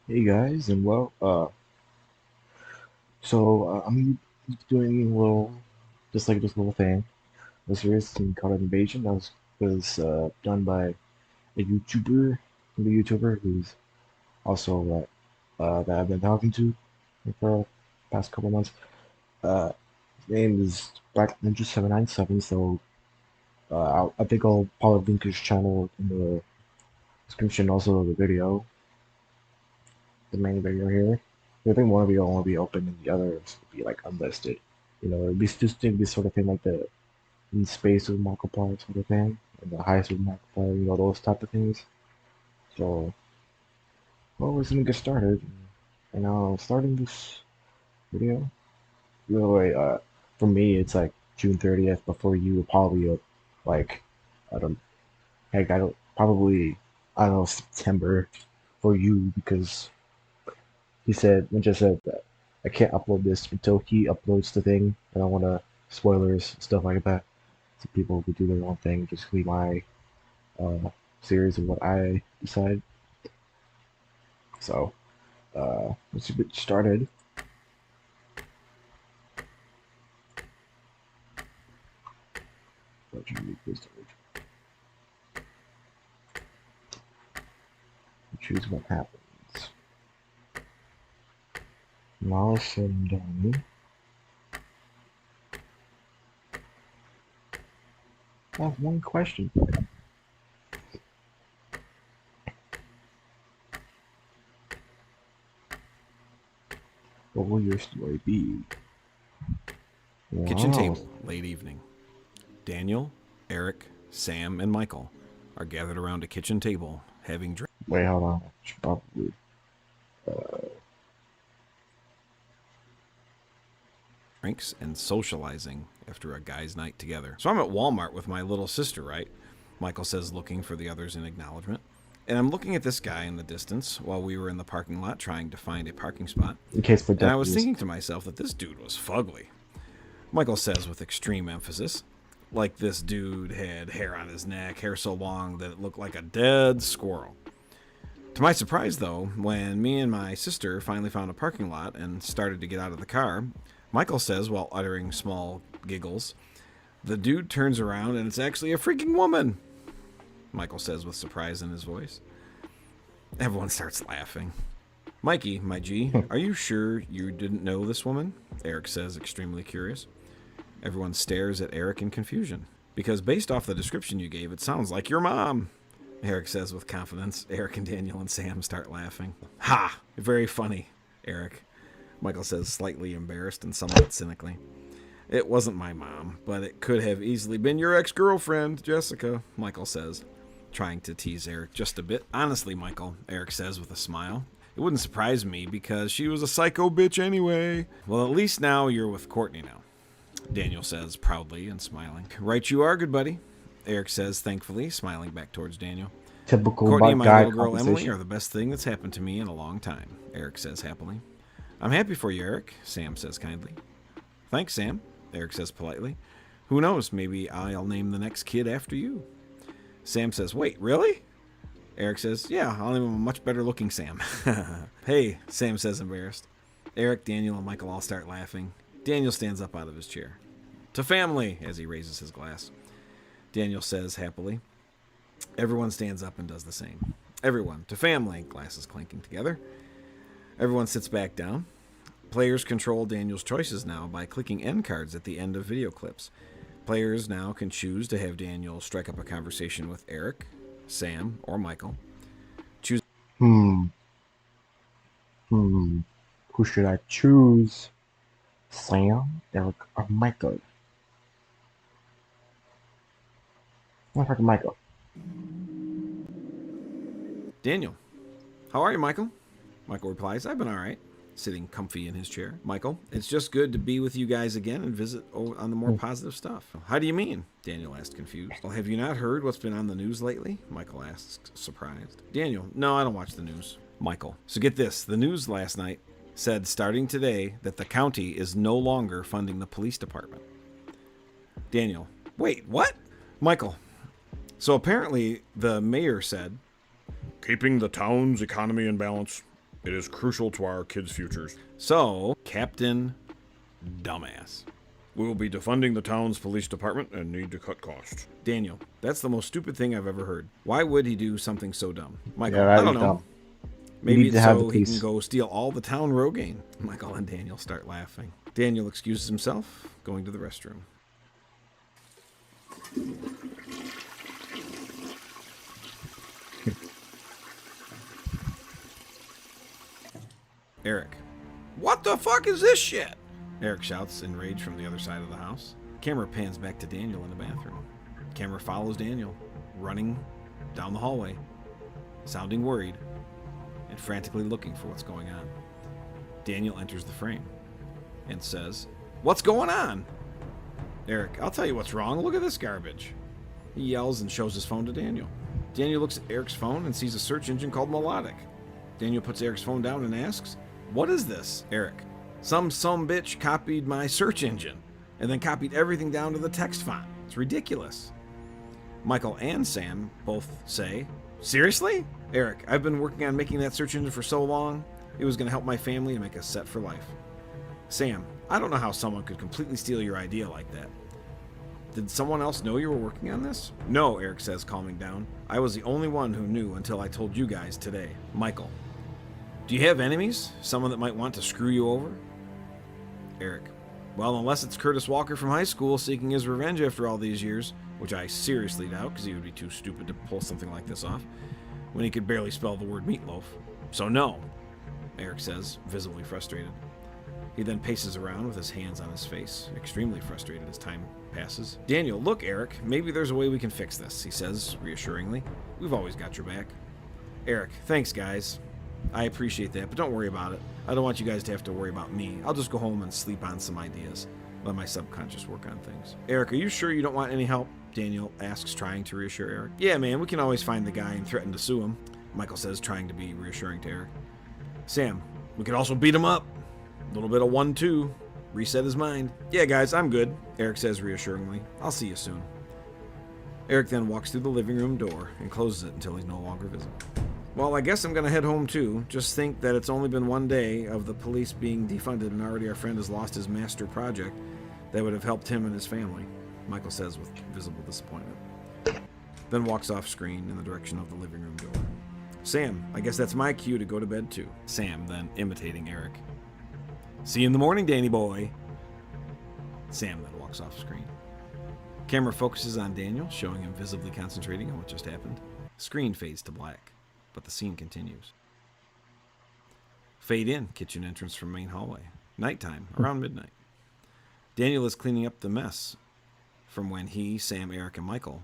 Hey guys, and I'm doing a little, just like this little thing. A series called Invasion that was done by a YouTuber who's also that I've been talking to for the past couple months. His name is Black Ninja 797. I think I'll probably link his channel in the description, also of the video, the main video here. I think one video will be open and the others will be like unlisted. It'd be just to be sort of thing like the in space with Markiplier sort of thing, and the highest with Markiplier, those type of things. So, well, we're gonna get started. And starting this video, really, for me, it's like June 30th. But for you, probably like, I don't, heck, I don't know, September for you because Ninja said that I can't upload this until he uploads the thing. I don't want to spoilers stuff like that. So people who do their own thing, just leave my uh, series of what I decide. So let's get started. Choose what happens. And all said and done, I have one question for you. What will your story be? Kitchen Wow. table, late evening. Daniel, Eric, Sam, and Michael are gathered around a kitchen table having Wait, hold on. I should probably. Uh, drinks and socializing after a guy's night together. So I'm at Walmart with my little sister, right? Michael says, looking for the others in acknowledgement. And I'm looking at this guy in the distance while we were in the parking lot trying to find a parking spot. in case for And I was deputies. thinking to myself that this dude was fugly. Michael says with extreme emphasis, like this dude had hair on his neck, hair so long that it looked like a dead squirrel. To my surprise, though, when me and my sister finally found a parking lot and started to get out of the car, Michael says, while uttering small giggles, the dude turns around and it's actually a freaking woman. Michael says with surprise in his voice. Everyone starts laughing. Mikey, my G, are you sure you didn't know this woman? Eric says, extremely curious. Everyone stares at Eric in confusion. Because based off the description you gave, it sounds like your mom. Eric says with confidence. Eric and Daniel and Sam start laughing. Ha! Very funny, Eric. Michael says, slightly embarrassed and somewhat cynically. It wasn't my mom, but it could have easily been your ex-girlfriend, Jessica, Michael says, trying to tease Eric just a bit. Honestly, Michael, Eric says with a smile, it wouldn't surprise me because she was a psycho bitch anyway. Well, at least now you're with Courtney now, Daniel says proudly and smiling. Right you are, good buddy, Eric says thankfully, smiling back towards Daniel. Typical Courtney and my guy little girl Emily conversation. are the best thing that's happened to me in a long time, Eric says happily. I'm happy for you, Eric, Sam says kindly. Thanks, Sam, Eric says politely. Who knows, maybe I'll name the next kid after you. Sam says, wait, really? Eric says, yeah, I'll name him a much better looking Sam. Hey, Sam says embarrassed. Eric, Daniel, and Michael all start laughing. Daniel stands up out of his chair. To family, as he raises his glass. Daniel says happily. Everyone stands up and does the same. Everyone, to family, glasses clinking together. Everyone sits back down. Players control Daniel's choices now by clicking end cards at the end of video clips. Players now can choose to have Daniel strike up a conversation with Eric, Sam, or Michael. Choose. Hmm. Hmm. Who should I choose? Sam, Eric, or Michael? I'm talking Michael. Daniel. How are you, Michael? Michael replies, I've been all right, sitting comfy in his chair. Michael, it's just good to be with you guys again and visit on the more Hmm. positive stuff. How do you mean? Daniel asked, confused. Well, have you not heard what's been on the news lately? Michael asked, surprised. Daniel, no, I don't watch the news. Michael, so get this. The news last night said starting today that the county is no longer funding the police department. Daniel, wait, what? Michael, so apparently the mayor said, keeping the town's economy in balance, It is crucial to our kids' futures. So, Captain Dumbass. We will be defunding the town's police department and need to cut costs. Daniel, that's the most stupid thing I've ever heard. Why would he do something so dumb? Yeah, Michael, I that don't is know. dumb. We Maybe need to it's have the so he can police. go steal all the town Rogaine. Michael and Daniel start laughing. Daniel excuses himself, going to the restroom. Eric. What the fuck is this shit? Eric shouts, enraged from the other side of the house. Camera pans back to Daniel in the bathroom. Camera follows Daniel, running down the hallway, sounding worried, and frantically looking for what's going on. Daniel enters the frame and says, "What's going on?" Eric, "I'll tell you what's wrong. Look at this garbage." He yells and shows his phone to Daniel. Daniel looks at Eric's phone and sees a search engine called Melodic. Daniel puts Eric's phone down and asks, "What is this?" Eric, some bitch copied my search engine and then copied everything down to the text font. It's ridiculous. Michael and Sam both say, "Seriously?" Eric, "I've been working on making that search engine for so long. It was going to help my family and make us set for life." Sam, "I don't know how someone could completely steal your idea like that. Did someone else know you were working on this?" "No," Eric says, calming down. "I was the only one who knew until I told you guys today." Michael, "Do you have enemies? Someone that might want to screw you over?" Eric, "Well, unless it's Curtis Walker from high school seeking his revenge after all these years, which I seriously doubt because he would be too stupid to pull something like this off when he could barely spell the word meatloaf. So no," Eric says, visibly frustrated. He then paces around with his hands on his face, extremely frustrated as time passes. Daniel, "Look, Eric, maybe there's a way we can fix this," he says, reassuringly. "We've always got your back." Eric, "Thanks, guys. I appreciate that, but don't worry about it. I don't want you guys to have to worry about me. I'll just go home and sleep on some ideas. Let my subconscious work on things." Eric, "Are you sure you don't want any help?" Daniel asks, trying to reassure Eric. "Yeah, man, we can always find the guy and threaten to sue him," Michael says, trying to be reassuring to Eric. Sam, "We could also beat him up. A little bit of 1-2. Reset his mind." "Yeah, guys, I'm good," Eric says reassuringly. "I'll see you soon." Eric then walks through the living room door and closes it until he's no longer visible. "Well, I guess I'm going to head home too. Just think that it's only been one day of the police being defunded and already our friend has lost his master project that would have helped him and his family," Michael says with visible disappointment. Then walks off screen in the direction of the living room door. "Sam, I guess that's my cue to go to bed too." Sam then imitating Eric. "See you in the morning, Danny boy." Sam then walks off screen. Camera focuses on Daniel, showing him visibly concentrating on what just happened. Screen fades to black, but the scene continues. Fade in, kitchen entrance from main hallway. Nighttime, around midnight. Daniel is cleaning up the mess from when he, Sam, Eric, and Michael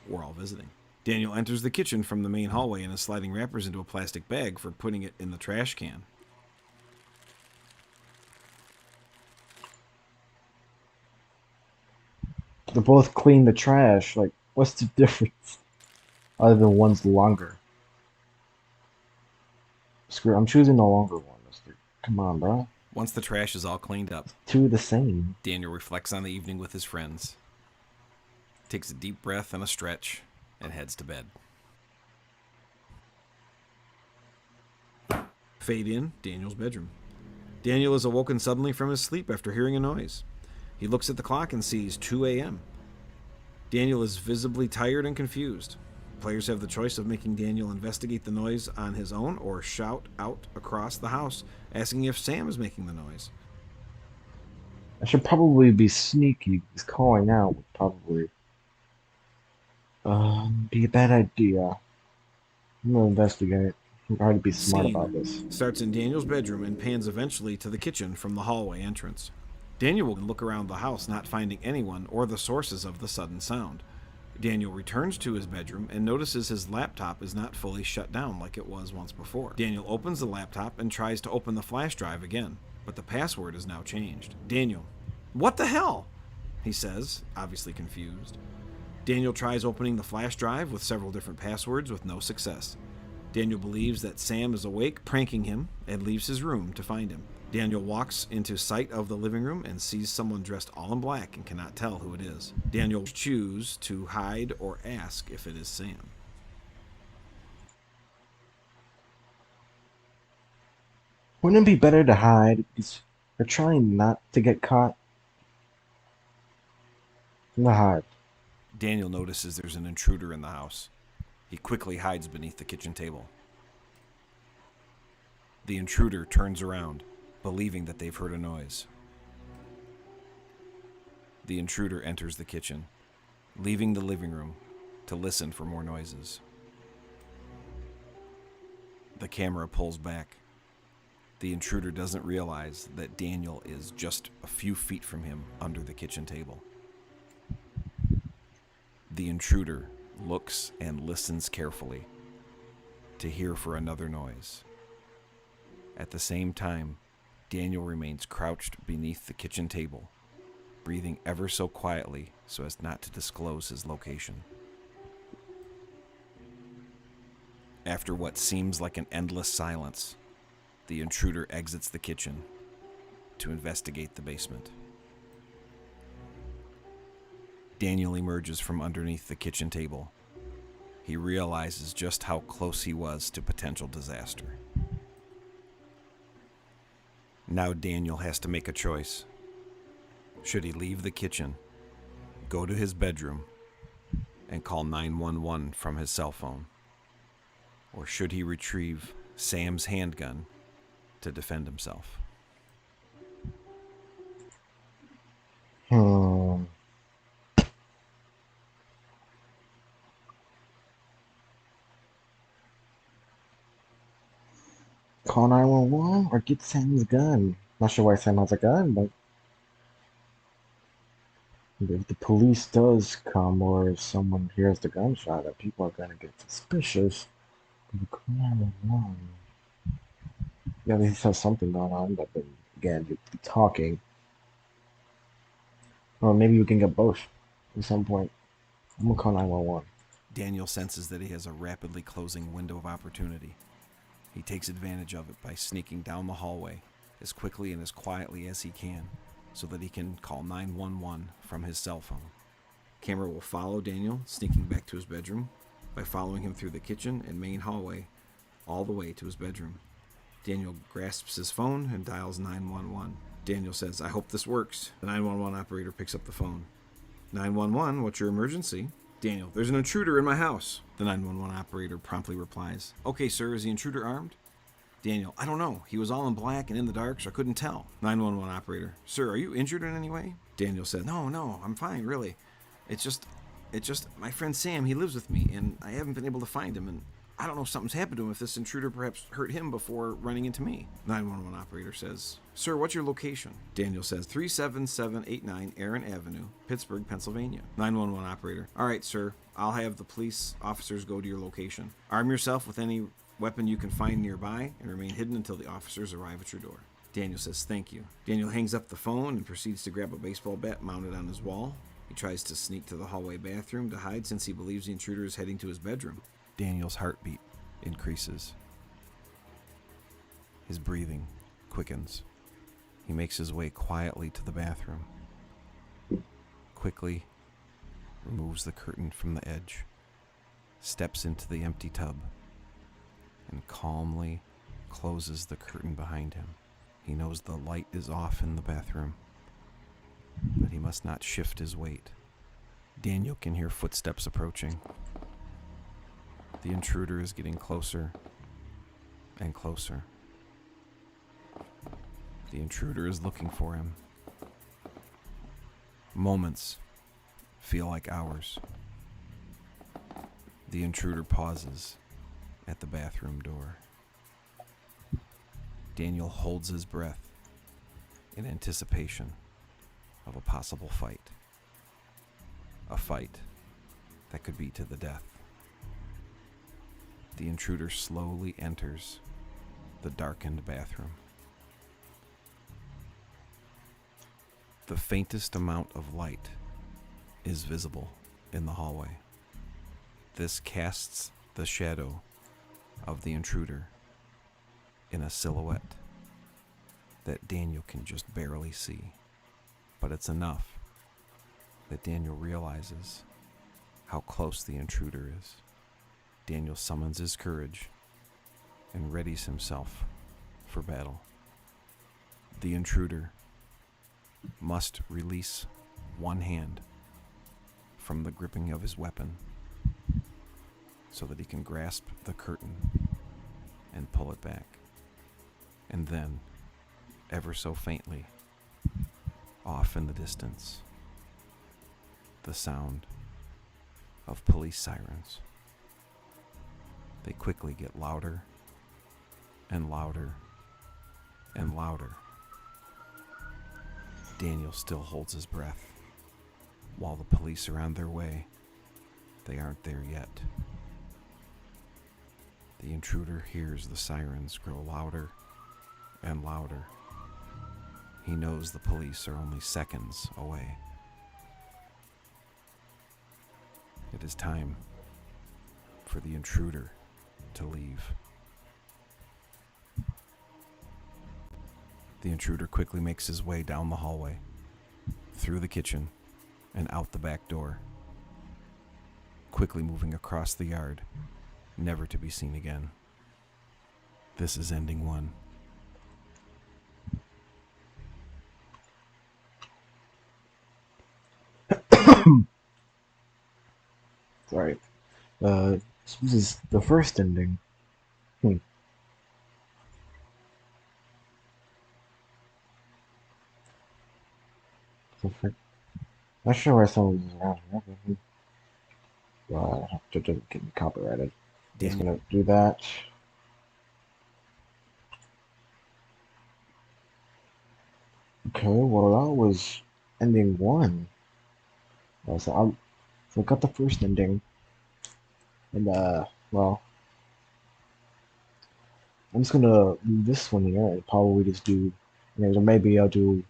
were all visiting. Daniel enters the kitchen from the main hallway and is sliding wrappers into a plastic bag for putting it in the trash can. They both clean the trash. Like, what's the difference? Other than one's longer. Screw. I'm choosing the longer one. Come on, bro. Once the trash is all cleaned up, Two the same. Daniel reflects on the evening with his friends, takes a deep breath and a stretch, and heads to bed. Fade in, Daniel's bedroom. Daniel is awoken suddenly from his sleep after hearing a noise. He looks at the clock and sees 2 a.m. Daniel is visibly tired and confused. Players have the choice of making Daniel investigate the noise on his own or shout out across the house, asking if Sam is making the noise. I should probably be sneaky. He's calling out. Would probably be a bad idea. I'm gonna investigate. I'm trying to be smart about this. Scene starts in Daniel's bedroom and pans eventually to the kitchen from the hallway entrance. Daniel will look around the house, not finding anyone or the sources of the sudden sound. Daniel returns to his bedroom and notices his laptop is not fully shut down like it was once before. Daniel opens the laptop and tries to open the flash drive again, but the password is now changed. Daniel, "What the hell?" he says, obviously confused. Daniel tries opening the flash drive with several different passwords with no success. Daniel believes that Sam is awake, pranking him, and leaves his room to find him. Daniel walks into sight of the living room and sees someone dressed all in black and cannot tell who it is. Daniel chooses to hide or ask if it is Sam. Wouldn't it be better to hide? Because we're trying not to get caught. I'm gonna hide. Daniel notices there's an intruder in the house. He quickly hides beneath the kitchen table. The intruder turns around, believing that they've heard a noise. The intruder enters the kitchen, leaving the living room to listen for more noises. The camera pulls back. The intruder doesn't realize that Daniel is just a few feet from him under the kitchen table. The intruder looks and listens carefully to hear for another noise. At the same time, Daniel remains crouched beneath the kitchen table, breathing ever so quietly so as not to disclose his location. After what seems like an endless silence, the intruder exits the kitchen to investigate the basement. Daniel emerges from underneath the kitchen table. He realizes just how close he was to potential disaster. Now Daniel has to make a choice. Should he leave the kitchen, go to his bedroom, and call 911 from his cell phone? Or should he retrieve Sam's handgun to defend himself? Hmm. Call 911 or get Sam's gun. Not sure why Sam has a gun, but if the police does come or if someone hears the gunshot, that people are gonna get suspicious. Call 911. Yeah, he has something going on, but then again, you're talking. Or maybe we can get both at some point. I'm gonna call 911. Daniel senses that he has a rapidly closing window of opportunity. He takes advantage of it by sneaking down the hallway as quickly and as quietly as he can so that he can call 911 from his cell phone. Camera will follow Daniel sneaking back to his bedroom by following him through the kitchen and main hallway all the way to his bedroom. Daniel grasps his phone and dials 911. Daniel says, "I hope this works." The 911 operator picks up the phone. 911, what's your emergency? Daniel, there's an intruder in my house. The 911 operator promptly replies, "Okay, sir, is the intruder armed?" Daniel, I don't know. He was all in black and in the dark, so I couldn't tell. 911 operator, "Sir, are you injured in any way?" Daniel said, No, I'm fine, really. It's just my friend Sam, he lives with me, and I haven't been able to find him, and I don't know if something's happened to him, if this intruder perhaps hurt him before running into me. 911 operator says, "Sir, what's your location?" Daniel says, 37789 Aaron Avenue, Pittsburgh, Pennsylvania. 911 operator, "All right, sir, I'll have the police officers go to your location. Arm yourself with any weapon you can find nearby and remain hidden until the officers arrive at your door." Daniel says, "Thank you." Daniel hangs up the phone and proceeds to grab a baseball bat mounted on his wall. He tries to sneak to the hallway bathroom to hide since he believes the intruder is heading to his bedroom. Daniel's heartbeat increases. His breathing quickens. He makes his way quietly to the bathroom, quickly removes the curtain from the edge, steps into the empty tub, and calmly closes the curtain behind him. He knows the light is off in the bathroom, but he must not shift his weight. Daniel can hear footsteps approaching. The intruder is getting closer and closer. The intruder is looking for him. Moments feel like hours. The intruder pauses at the bathroom door. Daniel holds his breath in anticipation of a possible fight. A fight that could be to the death. The intruder slowly enters the darkened bathroom. The faintest amount of light is visible in the hallway. This casts the shadow of the intruder in a silhouette that Daniel can just barely see. But it's enough that Daniel realizes how close the intruder is. Daniel summons his courage and readies himself for battle. The intruder must release one hand from the gripping of his weapon so that he can grasp the curtain and pull it back. And then, ever so faintly, off in the distance, the sound of police sirens. They quickly get louder and louder and louder. Daniel still holds his breath while the police are on their way. They aren't there yet. The intruder hears the sirens grow louder and louder. He knows the police are only seconds away. It is time for the intruder to leave. The intruder quickly makes his way down the hallway, through the kitchen, and out the back door, quickly moving across the yard, never to be seen again. This is ending one. Sorry. This is the first ending. Hmm. Not sure why someone was around here. It doesn't get me copyrighted. Just Daniel, gonna do that. Okay, well that was ending one. So I got the first ending, and well, I'm just gonna do this one here and probably just do, maybe I'll do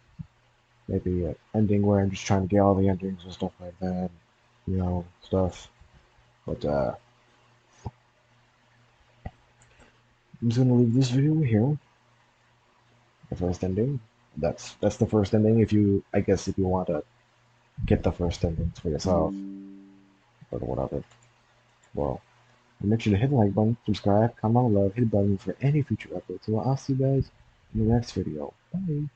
maybe an ending where I'm just trying to get all the endings and stuff like that, stuff. But I'm just gonna leave this video here. The first ending. That's the first ending. If you, I guess, if you want to get the first endings for yourself or whatever. Well, make sure to hit the like button, subscribe, comment below, hit the button for any future updates. So I'll see you guys in the next video. Bye.